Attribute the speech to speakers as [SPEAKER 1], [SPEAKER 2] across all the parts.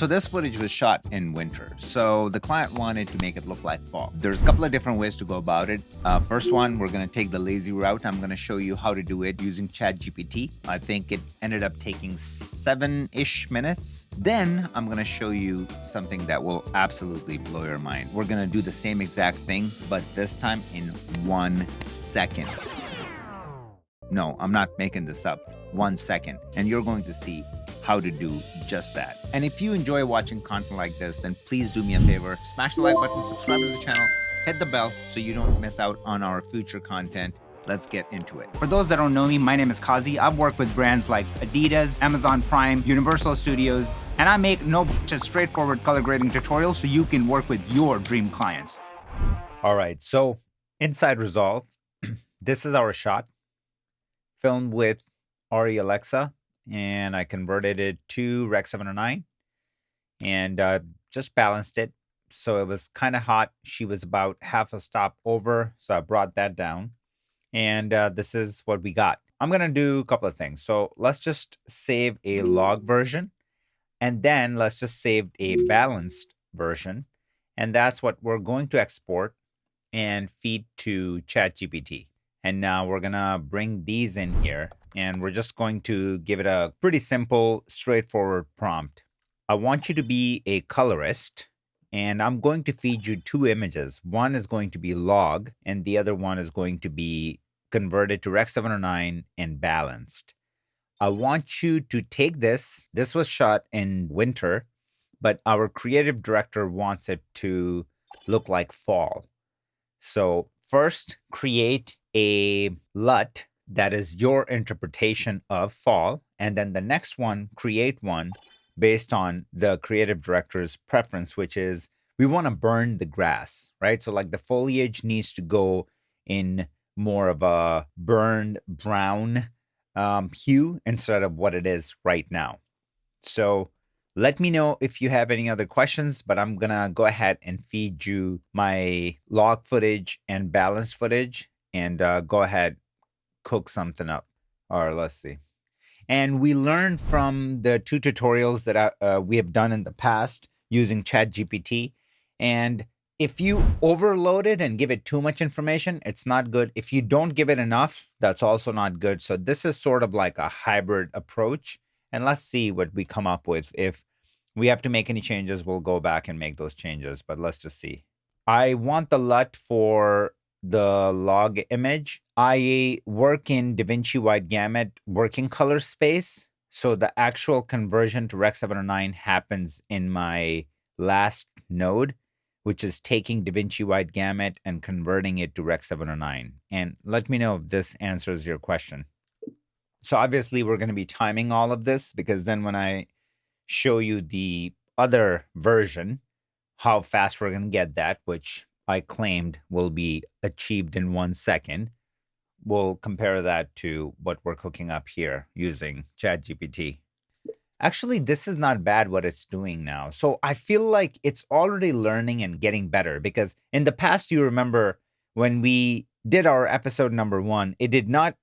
[SPEAKER 1] So this footage was shot in winter. So the client wanted to make it look like fall. There's a couple of different ways to go about it. First one, we're going to take the lazy route. I'm going to show you how to do it using ChatGPT. I think it ended up taking 7-ish minutes. Then I'm going to show you something that will absolutely blow your mind. We're going to do the same exact thing, but this time in 1 second. No, I'm not making this up. 1 second. And you're going to see how to do just that. And if you enjoy watching content like this, then please do me a favor, smash the like button, subscribe to the channel, hit the bell so you don't miss out on our future content. Let's get into it.
[SPEAKER 2] For those that don't know me, my name is Qazi. I've worked with brands like Adidas, Amazon Prime, Universal Studios, and I make just straightforward color grading tutorials so you can work with your dream clients.
[SPEAKER 1] All right, so inside Resolve, this is our shot, filmed with Ari Alexa, and I converted it to Rec 709 and just balanced it. So it was kind of hot. She was about half a stop over, so I brought that down. And this is what we got. I'm going to do a couple of things. So let's just save a log version, and then let's just save a balanced version. And that's what we're going to export and feed to ChatGPT. And now we're going to bring these in here, and we're just going to give it a pretty simple, straightforward prompt. I want you to be a colorist, and I'm going to feed you 2 images. One is going to be log, and the other one is going to be converted to Rec 709 and balanced. I want you to take this. This was shot in winter, but our creative director wants it to look like fall. So first, create a LUT that is your interpretation of fall. And then the next one, create one based on the creative director's preference, which is we want to burn the grass, right? So like the foliage needs to go in more of a burned brown hue instead of what it is right now. So let me know if you have any other questions, but I'm going to go ahead and feed you my log footage and balanced footage and go ahead, cook something up. Or let's see. And we learned from the 2 tutorials that we have done in the past using ChatGPT. And if you overload it and give it too much information, it's not good. If you don't give it enough, that's also not good. So this is sort of like a hybrid approach. And let's see what we come up with. If we have to make any changes, we'll go back and make those changes. But let's just see. I want the LUT for the log image. I work in DaVinci Wide Gamut working color space. So the actual conversion to Rec 709 happens in my last node, which is taking DaVinci Wide Gamut and converting it to Rec 709. And let me know if this answers your question. So obviously we're going to be timing all of this, because then when I show you the other version, how fast we're going to get that, which I claimed will be achieved in 1 second, we'll compare that to what we're cooking up here using ChatGPT. Actually, this is not bad what it's doing now. So I feel like it's already learning and getting better, because in the past, you remember when we did our episode number 1, it did not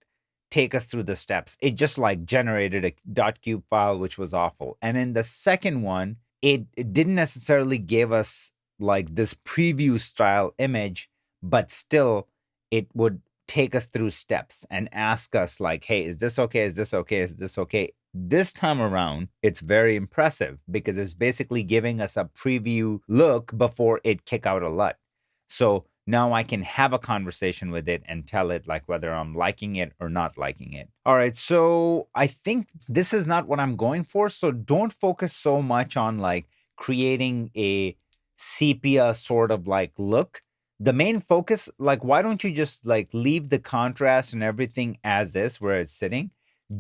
[SPEAKER 1] take us through the steps. It just like generated a .cube file, which was awful. And in the second one, it didn't necessarily give us like this preview style image, but still it would take us through steps and ask us like, hey, is this okay? Is this okay? Is this okay? This time around, it's very impressive because it's basically giving us a preview look before it kick out a LUT. So now I can have a conversation with it and tell it like whether I'm liking it or not liking it. All right, so I think this is not what I'm going for. So don't focus so much on like creating a sepia sort of like look. The main focus, like, why don't you just like leave the contrast and everything as is where it's sitting?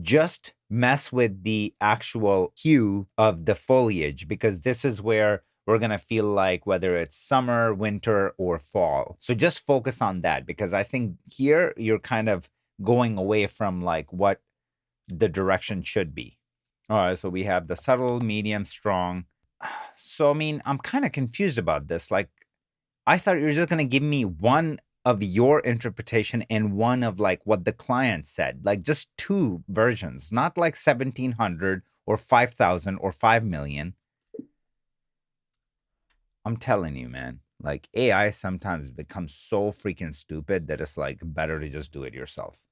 [SPEAKER 1] Just mess with the actual hue of the foliage, because this is where we're going to feel like whether it's summer, winter, or fall. So just focus on that, because I think here you're kind of going away from like what the direction should be. All right, so we have the subtle, medium, strong. So, I mean, I'm kind of confused about this. Like, I thought you were just going to give me one of your interpretation and one of like what the client said, like just 2 versions, not like 1,700 or 5,000 or 5 million. I'm telling you, man, like AI sometimes becomes so freaking stupid that it's like better to just do it yourself.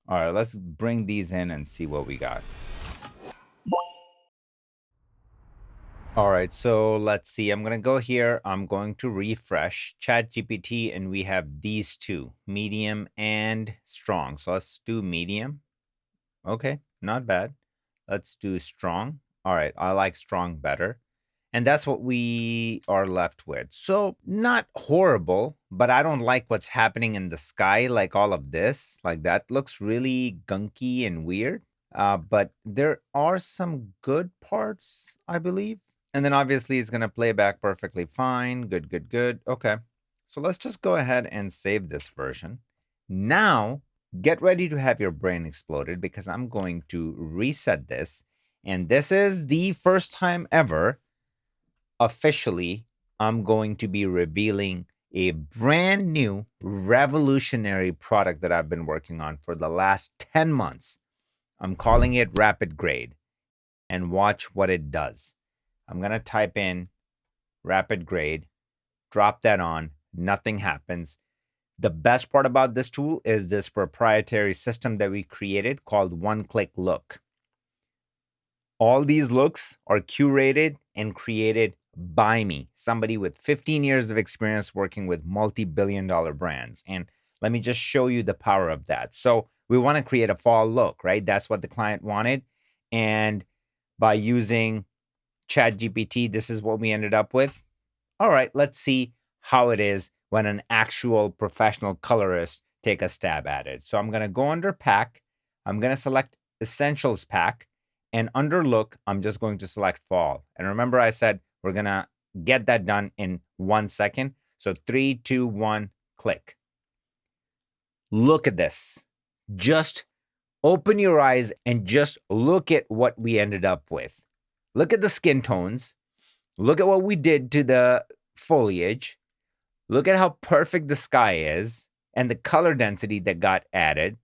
[SPEAKER 1] All right, let's bring these in and see what we got. All right, so let's see. I'm going to go here. I'm going to refresh ChatGPT, and we have these two, medium and strong. So let's do medium. Okay, not bad. Let's do strong. All right, I like strong better. And that's what we are left with. So, not horrible, but I don't like what's happening in the sky, like all of this. Like that looks really gunky and weird. But there are some good parts, I believe. And then obviously it's going to play back perfectly fine. Good, good, good. Okay. So let's just go ahead and save this version. Now, get ready to have your brain exploded because I'm going to reset this. And this is the first time ever officially I'm going to be revealing a brand new revolutionary product that I've been working on for the last 10 months. I'm calling it Rapid Grade, and watch what it does. I'm going to type in Rapid Grade, drop that on, nothing happens. The best part about this tool is this proprietary system that we created called One Click Look. All these looks are curated and created by me, somebody with 15 years of experience working with multi-billion-dollar brands. And let me just show you the power of that. So we want to create a fall look, right? That's what the client wanted. And by using ChatGPT, this is what we ended up with. All right, let's see how it is when an actual professional colorist take a stab at it. So I'm going to go under pack. I'm going to select Essentials pack. And under look, I'm just going to select fall. And remember I said we're going to get that done in 1 second. So 3, 2, 1, click. Look at this. Just open your eyes and just look at what we ended up with. Look at the skin tones. Look at what we did to the foliage. Look at how perfect the sky is and the color density that got added.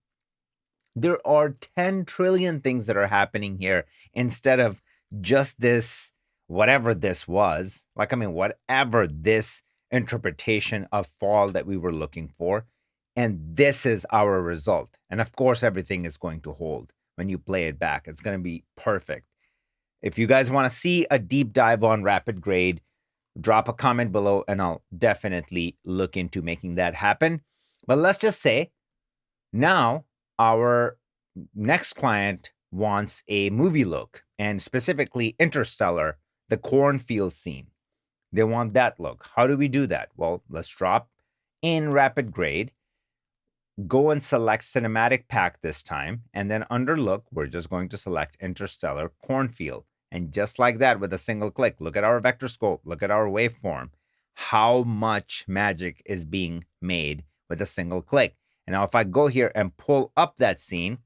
[SPEAKER 1] There are 10 trillion things that are happening here instead of just this, whatever this was. Like, I mean, whatever this interpretation of fall that we were looking for. And this is our result. And of course, everything is going to hold when you play it back. It's going to be perfect. If you guys want to see a deep dive on Rapid Grade, drop a comment below and I'll definitely look into making that happen. But let's just say now our next client wants a movie look, and specifically Interstellar, the cornfield scene. They want that look. How do we do that? Well, let's drop in Rapid Grade, go and select Cinematic Pack this time, and then under look, we're just going to select Interstellar cornfield. And just like that, with a single click, look at our vector scope, look at our waveform, how much magic is being made with a single click. And now if I go here and pull up that scene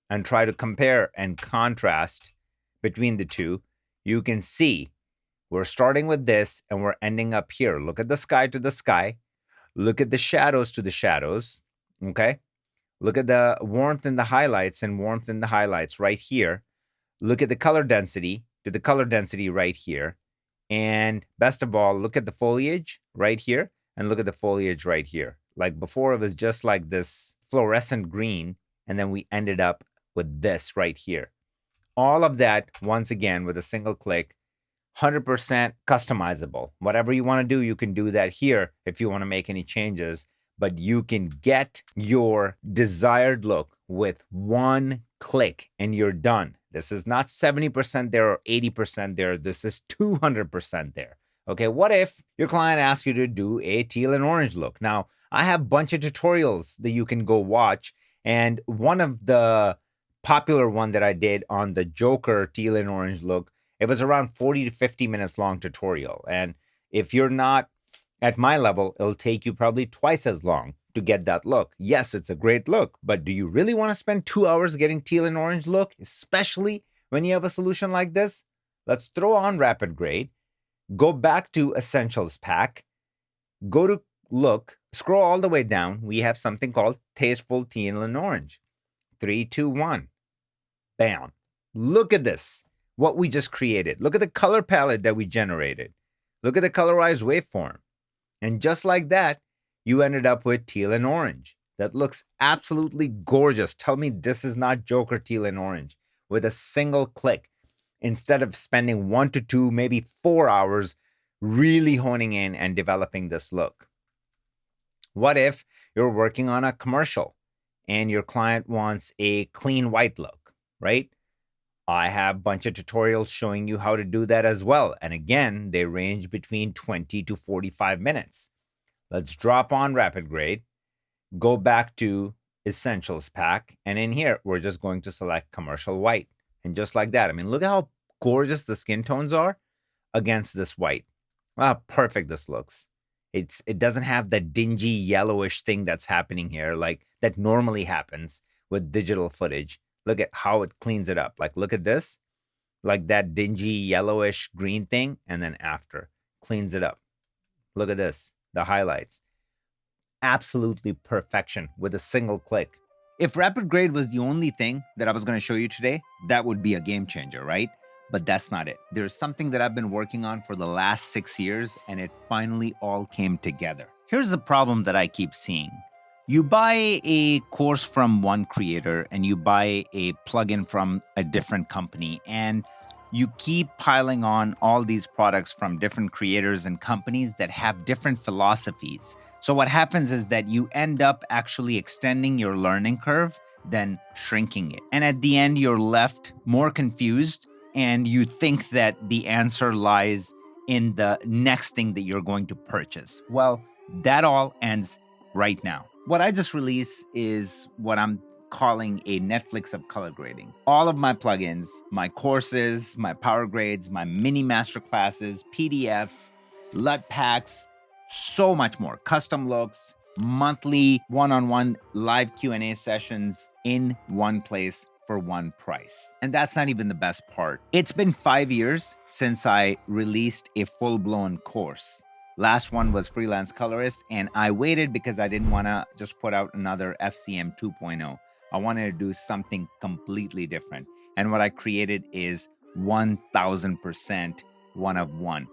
[SPEAKER 1] and try to compare and contrast between the two, you can see we're starting with this and we're ending up here. Look at the sky to the sky. Look at the shadows to the shadows, okay? Look at the warmth in the highlights and warmth in the highlights right here. Look at the color density to the color density right here. And best of all, look at the foliage right here and look at the foliage right here. Like before, it was just like this fluorescent green, and then we ended up with this right here. All of that, once again, with a single click, 100% customizable. Whatever you want to do, you can do that here if you want to make any changes, but you can get your desired look with one click and you're done. This is not 70% there or 80% there. This is 200% there. Okay, what if your client asks you to do a teal and orange look? Now, I have a bunch of tutorials that you can go watch, and one of the popular one that I did on the Joker teal and orange look, it was around 40 to 50 minutes long tutorial. And if you're not at my level, it'll take you probably twice as long to get that look. Yes, it's a great look, but do you really want to spend 2 hours getting teal and orange look, especially when you have a solution like this? Let's throw on Rapid Grade, go back to Essentials Pack, go to Look, scroll all the way down. We have something called Tasteful Teal and Orange. 3, 2, 1. Bam. Look at this, what we just created. Look at the color palette that we generated. Look at the colorized waveform. And just like that, you ended up with teal and orange. That looks absolutely gorgeous. Tell me this is not Joker teal and orange with a single click, instead of spending 1 to 2, maybe 4 hours really honing in and developing this look. What if you're working on a commercial and your client wants a clean white look, right? I have a bunch of tutorials showing you how to do that as well. And again, they range between 20 to 45 minutes. Let's drop on Rapid Grade, go back to Essentials pack, and in here, we're just going to select Commercial White. And just like that, I mean, look at how gorgeous the skin tones are against this white. Wow, perfect this looks. It doesn't have that dingy yellowish thing that's happening here, like that normally happens with digital footage. Look at how it cleans it up. Like, look at this, like that dingy yellowish green thing, and then after cleans it up. Look at this, the highlights. Absolutely perfection with a single click. If Rapid Grade was the only thing that I was going to show you today, that would be a game changer, right? But that's not it. There's something that I've been working on for the last 6 years, and it finally all came together. Here's the problem that I keep seeing. You buy a course from one creator and you buy a plugin from a different company, and you keep piling on all these products from different creators and companies that have different philosophies. So what happens is that you end up actually extending your learning curve than shrinking it. And at the end, you're left more confused, and you think that the answer lies in the next thing that you're going to purchase. Well, that all ends right now. What I just released is what I'm calling a Netflix of color grading. All of my plugins, my courses, my power grades, my mini masterclasses, PDFs, LUT packs, so much more, custom looks, monthly one-on-one live Q&A sessions in one place for one price. And that's not even the best part. It's been 5 years since I released a full-blown course. Last one was Freelance Colorist, and I waited because I didn't want to just put out another FCM 2.0. I wanted to do something completely different. And what I created is 1000% one of one.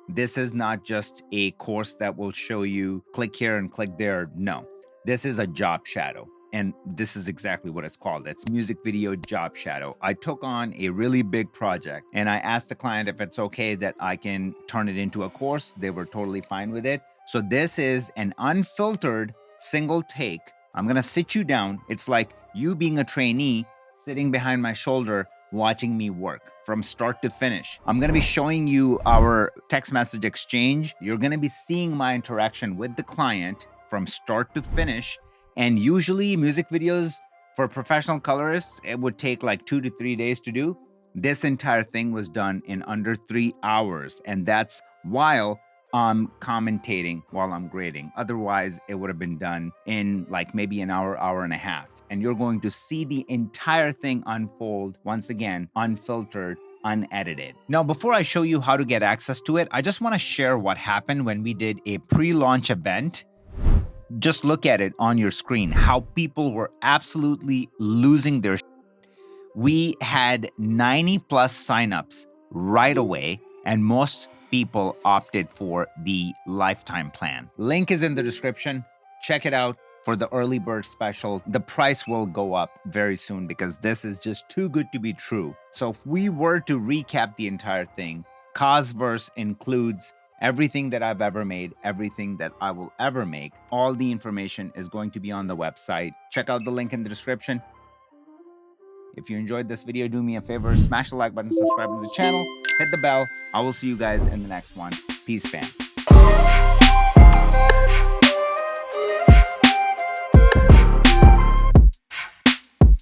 [SPEAKER 1] This is not just a course that will show you click here and click there. No, this is a job shadow. And this is exactly what it's called. It's music video job shadow. I took on a really big project and I asked the client if it's okay that I can turn it into a course. They were totally fine with it. So this is an unfiltered single take. I'm gonna sit you down. It's like you being a trainee sitting behind my shoulder watching me work from start to finish. I'm gonna be showing you our text message exchange. You're gonna be seeing my interaction with the client from start to finish. And usually music videos for professional colorists, it would take like 2 to 3 days to do. This entire thing was done in under 3 hours. And that's while I'm commentating while I'm grading. Otherwise, it would have been done in like maybe an hour, hour and a half. And you're going to see the entire thing unfold, once again, unfiltered, unedited. Now, before I show you how to get access to it, I just want to share what happened when we did a pre-launch event. Just look at it on your screen, how people were absolutely losing their shit. We had 90 plus signups right away, and most people opted for the lifetime plan. Link is in the description. Check it out for the early bird special. The price will go up very soon because this is just too good to be true. So if we were to recap the entire thing, Cosverse includes everything that I've ever made, everything that I will ever make. All the information is going to be on the website. Check out the link in the description. If you enjoyed this video, do me a favor, smash the like button, subscribe to the channel, hit the bell. I will see you guys in the next one. Peace, fam.